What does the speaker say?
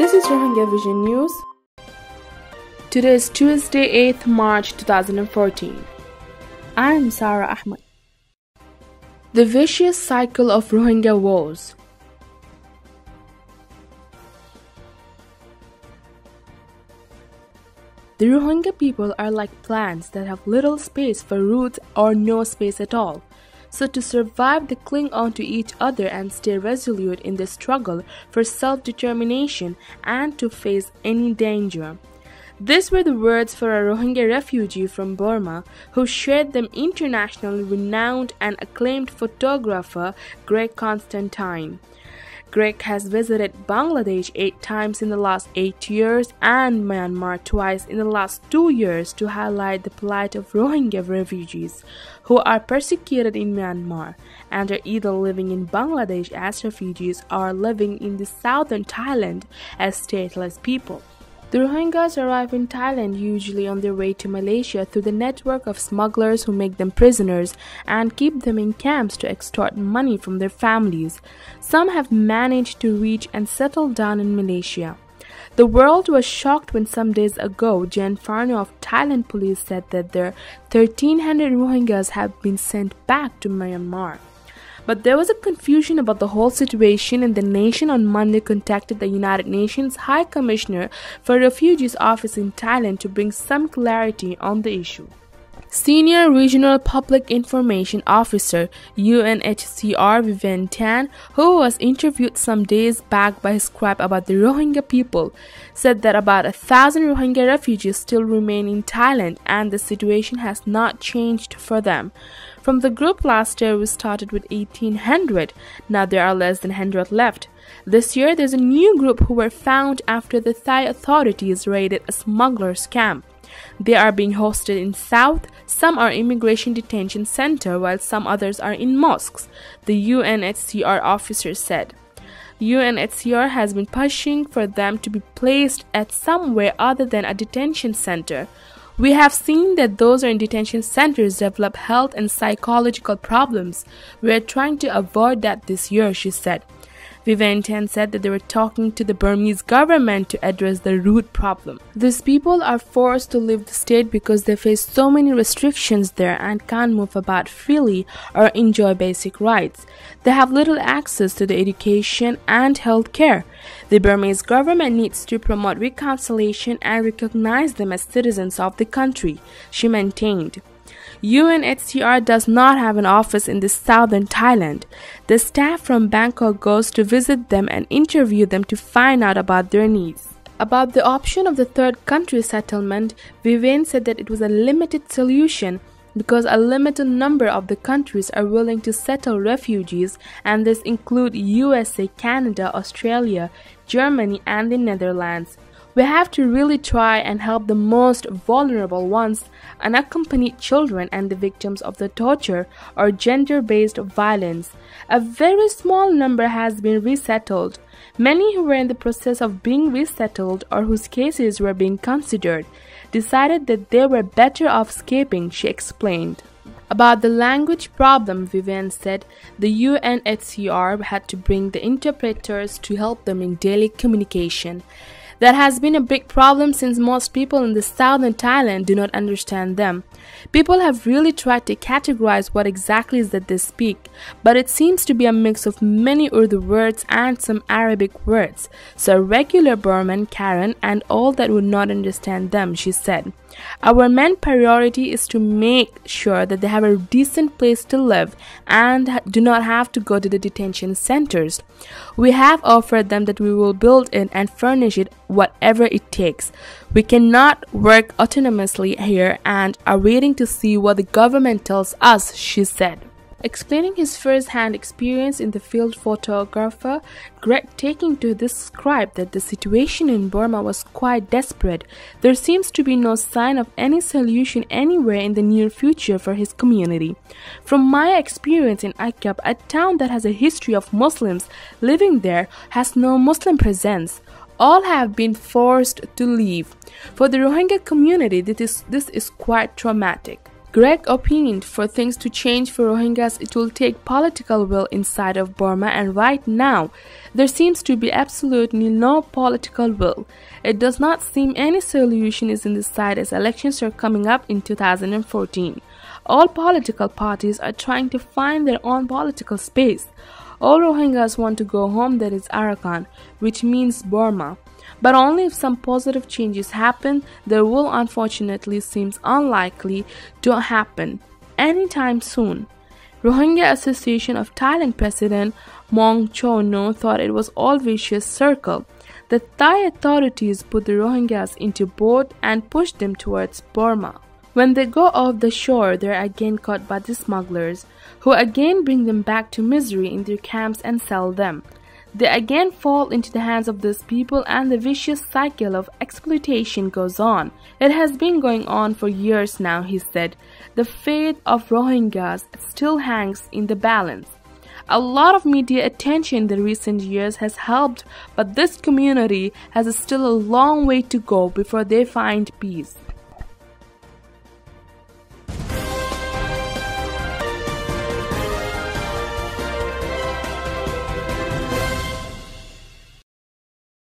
This is Rohingya Vision News. Today is Tuesday, 8th March 2014. I am Sarah Ahmed. The vicious cycle of Rohingya wars. The Rohingya people are like plants that have little space for roots or no space at all. So to survive, they cling on to each other and stay resolute in their struggle for self-determination and to face any danger. These were the words for a Rohingya refugee from Burma who shared them internationally renowned and acclaimed photographer Greg Constantine. Greg has visited Bangladesh 8 times in the last 8 years and Myanmar twice in the last 2 years to highlight the plight of Rohingya refugees who are persecuted in Myanmar and are either living in Bangladesh as refugees or living in the southern Thailand as stateless people. The Rohingyas arrive in Thailand usually on their way to Malaysia through the network of smugglers who make them prisoners and keep them in camps to extort money from their families. Some have managed to reach and settle down in Malaysia. The world was shocked when some days ago Jan Farno of Thailand police said that their 1,300 Rohingyas have been sent back to Myanmar. But there was a confusion about the whole situation, and the nation on Monday contacted the United Nations High Commissioner for Refugees Office in Thailand to bring some clarity on the issue. Senior Regional Public Information Officer UNHCR Vivian Tan, who was interviewed some days back by Scribe about the Rohingya people, said that about 1,000 Rohingya refugees still remain in Thailand and the situation has not changed for them. From the group last year, we started with 1,800. Now there are less than 100 left. This year, there's a new group who were found after the Thai authorities raided a smuggler's camp. They are being hosted in South, some are immigration detention center while some others are in mosques, the UNHCR officer said. UNHCR has been pushing for them to be placed at somewhere other than a detention center. We have seen that those are in detention centers develop health and psychological problems. We are trying to avoid that this year, she said. Vivian Tan said that they were talking to the Burmese government to address the root problem. These people are forced to leave the state because they face so many restrictions there and can't move about freely or enjoy basic rights. They have little access to the education and health care. The Burmese government needs to promote reconciliation and recognize them as citizens of the country, she maintained. UNHCR does not have an office in the southern Thailand. The staff from Bangkok goes to visit them and interview them to find out about their needs. About the option of the third country settlement, Vivian said that it was a limited solution because a limited number of the countries are willing to settle refugees, and this include USA, Canada, Australia, Germany and the Netherlands. We have to really try and help the most vulnerable ones, unaccompanied children and the victims of the torture or gender-based violence. A very small number has been resettled. Many who were in the process of being resettled or whose cases were being considered decided that they were better off escaping, she explained. About the language problem, Vivian said the UNHCR had to bring the interpreters to help them in daily communication. That has been a big problem since most people in the southern Thailand do not understand them. People have really tried to categorize what exactly is that they speak, but it seems to be a mix of many Urdu words and some Arabic words, so a regular Burman, Karen, and all that would not understand them, she said. Our main priority is to make sure that they have a decent place to live and do not have to go to the detention centers. We have offered them that we will build it and furnish it whatever it takes. We cannot work autonomously here and are waiting to see what the government tells us, she said. Explaining his first-hand experience in the field, photographer Greg taking to describe that the situation in Burma was quite desperate. There seems to be no sign of any solution anywhere in the near future for his community. From my experience in Aikap, a town that has a history of Muslims living there has no Muslim presence. All have been forced to leave. For the Rohingya community, this is quite traumatic. Greg opined for things to change for Rohingyas it will take political will inside of Burma, and right now there seems to be absolutely no political will. It does not seem any solution is in the sight as elections are coming up in 2014. All political parties are trying to find their own political space. All Rohingyas want to go home, that is Arakan, which means Burma. But only if some positive changes happen. There will unfortunately seems unlikely to happen anytime soon. Rohingya Association of Thailand President Mong Cho-no thought it was all vicious circle. The Thai authorities put the Rohingyas into boat and pushed them towards Burma. When they go off the shore, they are again caught by the smugglers, who again bring them back to misery in their camps and sell them. They again fall into the hands of these people, and the vicious cycle of exploitation goes on. It has been going on for years now, he said. The fate of Rohingyas still hangs in the balance. A lot of media attention in the recent years has helped, but this community has still a long way to go before they find peace.